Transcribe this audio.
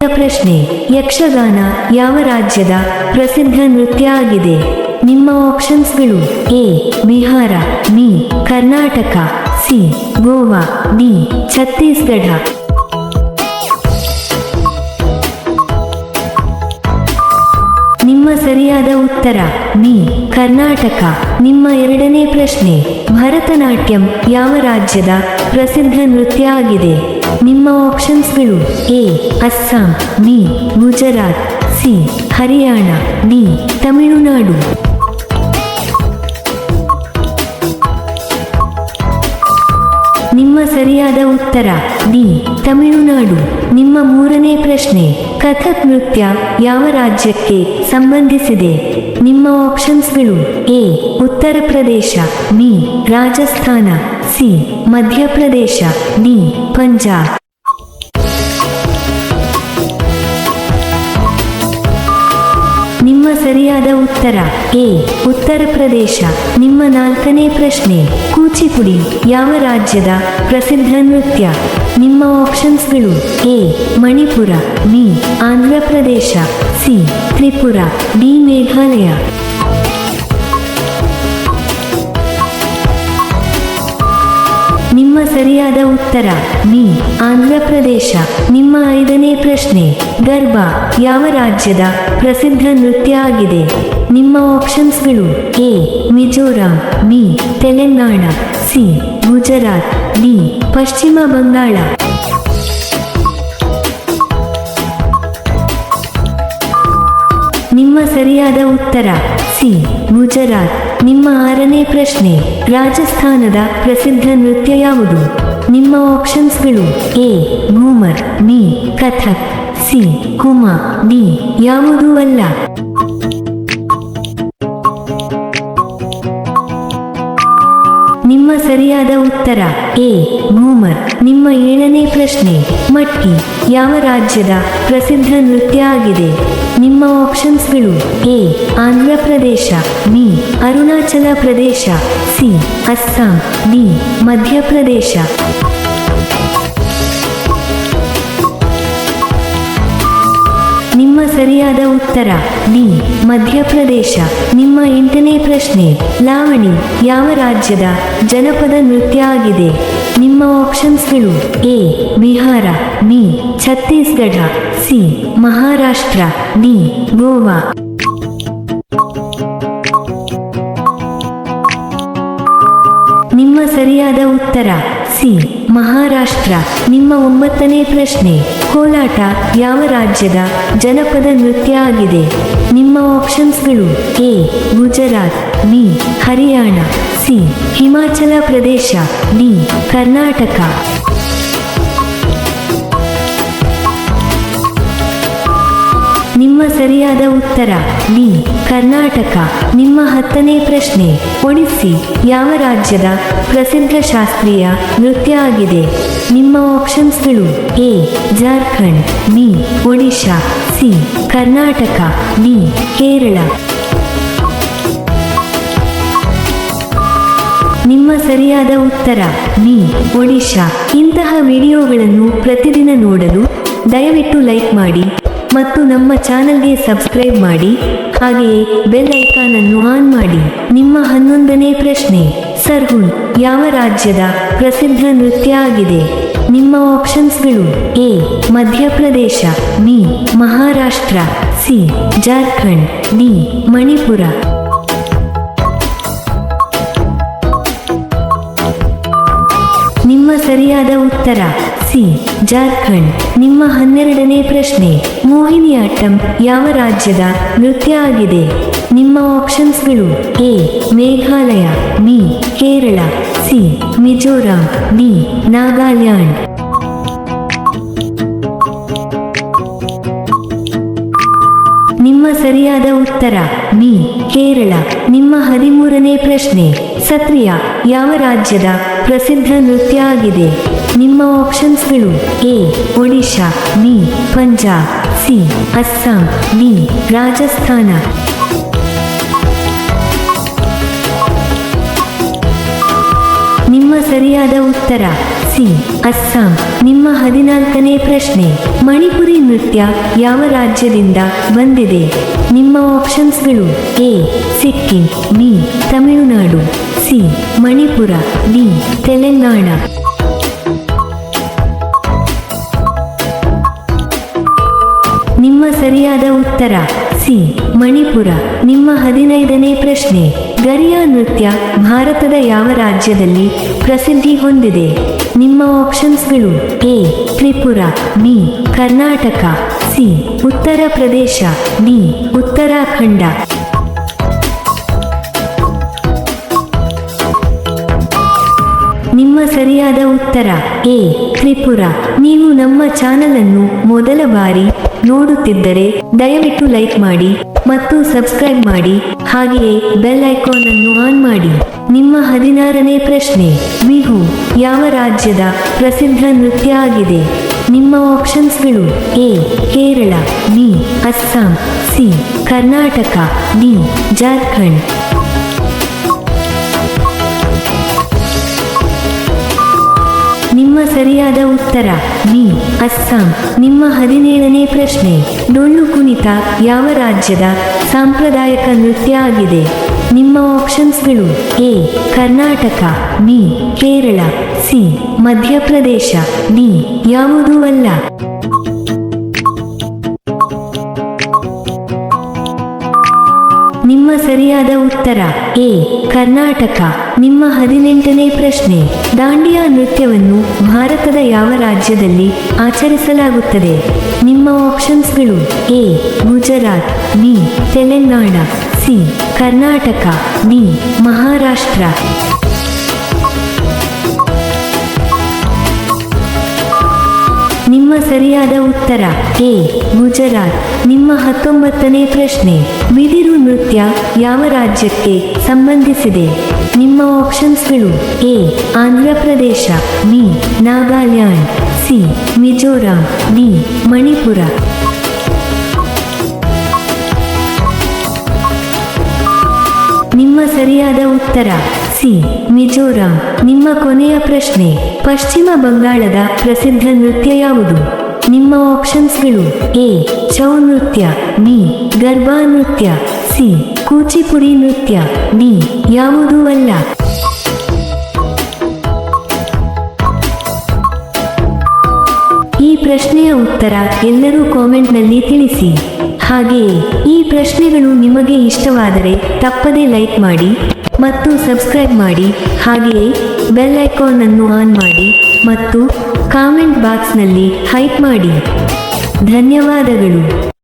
ಪ್ರಶ್ನೆ: ಯಕ್ಷಗಾನ ಯಾವ ರಾಜ್ಯದ ಪ್ರಸಿದ್ಧ ನೃತ್ಯ ಆಗಿದೆ? ನಿಮ್ಮ ಆಪ್ಷನ್ಸ್ಗಳು: A Bihar, B Karnataka, C Goa, D Chhattisgarh. ನಿಮ್ಮ ಸರಿಯಾದ ಉತ್ತರ ಬಿ ಕರ್ನಾಟಕ. ನಿಮ್ಮ ಎರಡನೇ ಪ್ರಶ್ನೆ: ಭರತನಾಟ್ಯಂ ಯಾವ ರಾಜ್ಯದ ಪ್ರಸಿದ್ಧ ನೃತ್ಯ ಆಗಿದೆ? ನಿಮ್ಮ ಆಪ್ಷನ್ಸ್ಗಳು: A Assam, B Gujarat, C Haryana, D Tamil Nadu. ನಿಮ್ಮ ಸರಿಯಾದ ಉತ್ತರ ಡಿ ತಮಿಳುನಾಡು. ನಿಮ್ಮ ಮೂರನೇ ಪ್ರಶ್ನೆ: ಕಥಕ್ ನೃತ್ಯ ಯಾವ ರಾಜ್ಯಕ್ಕೆ ಸಂಬಂಧಿಸಿದೆ? ನಿಮ್ಮ ಆಪ್ಷನ್ಸ್ಗಳು: A Uttar Pradesh, B Rajasthan, C Madhya Pradesh, D Punjab. ನಿಮ್ಮ ಸರಿಯಾದ ಉತ್ತರ ಎ ಉತ್ತರ ಪ್ರದೇಶ. ನಿಮ್ಮ ನಾಲ್ಕನೇ ಪ್ರಶ್ನೆ: ಕೂಚಿಪುಡಿ ಯಾವ ರಾಜ್ಯದ ಪ್ರಸಿದ್ಧ ನೃತ್ಯ? ನಿಮ್ಮ ಆಪ್ಷನ್ಸ್ಗಳು: A Manipur, B Andhra Pradesh, C Tripura, D Meghalaya. ನಿಮ್ಮ ಸರಿಯಾದ ಉತ್ತರ ಬಿ ಆಂಧ್ರ ಪ್ರದೇಶ. ನಿಮ್ಮ ಐದನೇ ಪ್ರಶ್ನೆ: ಗರ್ಬಾ ಯಾವ ರಾಜ್ಯದ ಪ್ರಸಿದ್ಧ ನೃತ್ಯ ಆಗಿದೆ? ನಿಮ್ಮ ಆಪ್ಷನ್ಸ್ಗಳು: A Mizoram, B Telangana, C Gujarat, D Paschima Bangala. ನಿಮ್ಮ ಸರಿಯಾದ ಉತ್ತರ ಸಿ ಗುಜರಾತ್. ನಿಮ್ಮ ಆರನೇ ಪ್ರಶ್ನೆ: ರಾಜಸ್ಥಾನದ ಪ್ರಸಿದ್ಧ ನೃತ್ಯ ಯಾವುದು? ನಿಮ್ಮ ಆಪ್ಷನ್ಸ್ಗಳು: A Ghoomar, B Kathak, C Kuma, D ಯಾವುದೂ ಅಲ್ಲ. ನಿಮ್ಮ ಸರಿಯಾದ ಉತ್ತರ ಎ ಘೂಮರ್. ನಿಮ್ಮ ಏಳನೇ ಪ್ರಶ್ನೆ: ಮಟ್ಟಿ ಯಾವ ರಾಜ್ಯದ ಪ್ರಸಿದ್ಧ ನೃತ್ಯ ಆಗಿದೆ? ನಿಮ್ಮ ಆಪ್ಷನ್ಸ್ಗಳು: A Andhra Pradesh, B Arunachal Pradesh, C Assam, D Madhya Pradesh. ನಿಮ್ಮ ಸರಿಯಾದ ಉತ್ತರ ಡಿ ಮಧ್ಯಪ್ರದೇಶ. ನಿಮ್ಮ ಎಂಟನೇ ಪ್ರಶ್ನೆ: ಲಾವಣಿ ಯಾವ ರಾಜ್ಯದ ಜನಪದ ನೃತ್ಯ ಆಗಿದೆ? ನಿಮ್ಮ ಆಪ್ಷನ್ಸ್ಗಳು: A Bihar, B Chhattisgarh, C Maharashtra, D Goa. ನಿಮ್ಮ ಸರಿಯಾದ ಉತ್ತರ ಸಿ ಮಹಾರಾಷ್ಟ್ರ. ನಿಮ್ಮ ಒಂಬತ್ತನೇ ಪ್ರಶ್ನೆ: ಕೋಲಾಟ ಯಾವ ರಾಜ್ಯದ ಜನಪದ ನೃತ್ಯ ಆಗಿದೆ? ನಿಮ್ಮ ಆಪ್ಷನ್ಸ್ಗಳು: A Gujarat, B Haryana, C Himachal Pradesh, D Karnataka. ನಿಮ್ಮ ಸರಿಯಾದ ಉತ್ತರ ಬಿ ಕರ್ನಾಟಕ. ನಿಮ್ಮ ಹತ್ತನೇ ಪ್ರಶ್ನೆ: ಒಡಿಸ್ಸಿ ಯಾವ ರಾಜ್ಯದ ಪ್ರಸಿದ್ಧ ಶಾಸ್ತ್ರೀಯ ನೃತ್ಯ ಆಗಿದೆ? ನಿಮ್ಮ ಆಪ್ಷನ್ಸ್ಗಳು: A Jharkhand, B Odisha, C Karnataka, D Kerala. ನಿಮ್ಮ ಸರಿಯಾದ ಉತ್ತರ ಬಿ ಒಡಿಶಾ. ಇಂತಹ ವಿಡಿಯೋಗಳನ್ನು ಪ್ರತಿದಿನ ನೋಡಲು ದಯವಿಟ್ಟು ಲೈಕ್ ಮಾಡಿ ಮತ್ತು ನಮ್ಮ ಚಾನೆಲ್ಗೆ ಸಬ್ಸ್ಕ್ರೈಬ್ ಮಾಡಿ, ಹಾಗೆಯೇ ಬೆಲ್ ಐಕಾನ್ ಅನ್ನು ಆನ್ ಮಾಡಿ. ನಿಮ್ಮ 11ನೇ ಪ್ರಶ್ನೆ: ಸರ್ಹುಲ್ ಯಾವ ರಾಜ್ಯದ ಪ್ರಸಿದ್ಧ ನೃತ್ಯ ಆಗಿದೆ? ನಿಮ್ಮ ಆಪ್ಷನ್ಸ್ಗಳು: A Madhya Pradesh, B Maharashtra, C Jharkhand, D Manipur. ನಿಮ್ಮ ಸರಿಯಾದ ಉತ್ತರ ಸಿ ಜಾರ್ಖಂಡ್. ನಿಮ್ಮ 12ನೇ ಪ್ರಶ್ನೆ: ಮೋಹಿನಿಯಾಟ್ಟಂ ಯಾವ ರಾಜ್ಯದ ನೃತ್ಯ ಆಗಿದೆ? ನಿಮ್ಮ ಆಪ್ಷನ್ಸ್ಗಳು: A Meghalaya, B Kerala, C Mizoram, D Nagaland. ನಿಮ್ಮ ಸರಿಯಾದ ಉತ್ತರ ಬಿ ಕೇರಳ. ನಿಮ್ಮ 13ನೇ ಪ್ರಶ್ನೆ: ಸತ್ರಿಯ ಯಾವ ರಾಜ್ಯದ ಪ್ರಸಿದ್ಧ ನೃತ್ಯ ಆಗಿದೆ? ನಿಮ್ಮ ಆಪ್ಷನ್ಸ್ಗಳು: A Odisha, B Punjab, C Assam, D Rajasthan. ನಿಮ್ಮ ಸರಿಯಾದ ಉತ್ತರ ಸಿ ಸಿ ಅಸ್ಸಾಂ. ನಿಮ್ಮ 14ನೇ ಪ್ರಶ್ನೆ, ಮಣಿಪುರಿ ನೃತ್ಯ ಯಾವ ರಾಜ್ಯದಿಂದ ಬಂದಿದೆ? ನಿಮ್ಮ ಆಪ್ಷನ್ಸ್ಗಳು: A Sikkim, B Tamil Nadu, C Manipur, D Telangana. ನಿಮ್ಮ ಸರಿಯಾದ ಉತ್ತರ ಸಿ ಮಣಿಪುರ. ನಿಮ್ಮ 15ನೇ ಪ್ರಶ್ನೆ, ಗರಿಯಾ ನೃತ್ಯ ಭಾರತದ ಯಾವ ರಾಜ್ಯದಲ್ಲಿ ಪ್ರಸಿದ್ಧಿ ಹೊಂದಿದೆ? ನಿಮ್ಮ ಆಪ್ಷನ್ಸ್ಗಳು: A Tripura, B Karnataka, C Uttar Pradesh, D Uttarakhand. ನಿಮ್ಮ ಸರಿಯಾದ ಉತ್ತರ ಎ ತ್ರಿಪುರ. ನೀವು ನಮ್ಮ ಚಾನಲ್ ಅನ್ನು ಮೊದಲ ಬಾರಿ ನೋಡುತ್ತಿದ್ದರೆ ದಯವಿಟ್ಟು ಲೈಕ್ ಮಾಡಿ ಮತ್ತು ಸಬ್ಸ್ಕ್ರೈಬ್ ಮಾಡಿ, ಹಾಗೆಯೇ ಬೆಲ್ ಐಕಾನ್ ಅನ್ನು ಆನ್ ಮಾಡಿ. ನಿಮ್ಮ 16ನೇ ಪ್ರಶ್ನೆ, ಬಿಹು ಯಾವ ರಾಜ್ಯದ ಪ್ರಸಿದ್ಧ ನೃತ್ಯ ಆಗಿದೆ? ನಿಮ್ಮ ಆಪ್ಷನ್ಸ್ಗಳು: A Kerala, B Assam, C Karnataka, D Jharkhand. ನಿಮ್ಮ ಸರಿಯಾದ ಉತ್ತರ ಬಿ ಅಸ್ಸಾಂ. ನಿಮ್ಮ 17ನೇ ಪ್ರಶ್ನೆ, ಡೊಳ್ಳು ಕುಣಿತ ಯಾವ ರಾಜ್ಯದ ಸಾಂಪ್ರದಾಯಿಕ ನೃತ್ಯ ಆಗಿದೆ? ನಿಮ್ಮ ಆಪ್ಷನ್ಸ್ಗಳು: A Karnataka, B Kerala, C Madhya Pradesh, D ಯಾವುದೂ ಅಲ್ಲ. ನಿಮ್ಮ ಸರಿಯಾದ ಉತ್ತರ ಎ ಕರ್ನಾಟಕ. ನಿಮ್ಮ 18ನೇ ಪ್ರಶ್ನೆ, ದಾಂಡಿಯಾ ನೃತ್ಯವನ್ನು ಭಾರತದ ಯಾವ ರಾಜ್ಯದಲ್ಲಿ ಆಚರಿಸಲಾಗುತ್ತದೆ? ನಿಮ್ಮ ಆಪ್ಷನ್ಸ್ಗಳು: A Gujarat, B Telangana, C Karnataka, D Maharashtra. ನಿಮ್ಮ ಸರಿಯಾದ ಉತ್ತರ ಎ ಗುಜರಾತ್. ನಿಮ್ಮ 19ನೇ ಪ್ರಶ್ನೆ, ಬಿದಿರು ನೃತ್ಯ ಯಾವ ರಾಜ್ಯಕ್ಕೆ ಸಂಬಂಧಿಸಿದೆ? ನಿಮ್ಮ ಆಪ್ಷನ್ಸ್ಗಳು: A Andhra Pradesh, B Nagaland, C Mizoram, D Manipur. ನಿಮ್ಮ ಸರಿಯಾದ ಉತ್ತರ ಸಿ ಮಿಜೋರಾಂ. ನಿಮ್ಮ ಕೊನೆಯ ಪ್ರಶ್ನೆ, ಪಶ್ಚಿಮ ಬಂಗಾಳದ ಪ್ರಸಿದ್ಧ ನೃತ್ಯ ಯಾವುದು? ನಿಮ್ಮ ಆಪ್ಷನ್ಸ್ಗಳು: ಎ ಛೌ ನೃತ್ಯ, ಬಿ ಗರ್ಬಾ ನೃತ್ಯ, ಸಿ ಕೂಚಿಪುಡಿ ನೃತ್ಯ, ಡಿ ಯಾವುದೂ ಅಲ್ಲ. ಈ ಪ್ರಶ್ನೆಯ ಉತ್ತರ ಎಲ್ಲರೂ ಕಾಮೆಂಟ್ನಲ್ಲಿ ತಿಳಿಸಿ. ಹಾಗೆಯೇ ಈ ಪ್ರಶ್ನೆಗಳು ನಿಮಗೆ ಇಷ್ಟವಾದರೆ ತಪ್ಪದೇ ಲೈಕ್ ಮಾಡಿ ಮತ್ತು ಸಬ್ಸ್ಕ್ರೈಬ್ ಮಾಡಿ, ಹಾಗೆಯೇ ಬೆಲ್ ಐಕಾನ್ ಅನ್ನು ಆನ್ ಮಾಡಿ ಮತ್ತು ಕಾಮೆಂಟ್ ಬಾಕ್ಸ್ನಲ್ಲಿ ಹೈಪ್ ಮಾಡಿ. ಧನ್ಯವಾದಗಳು.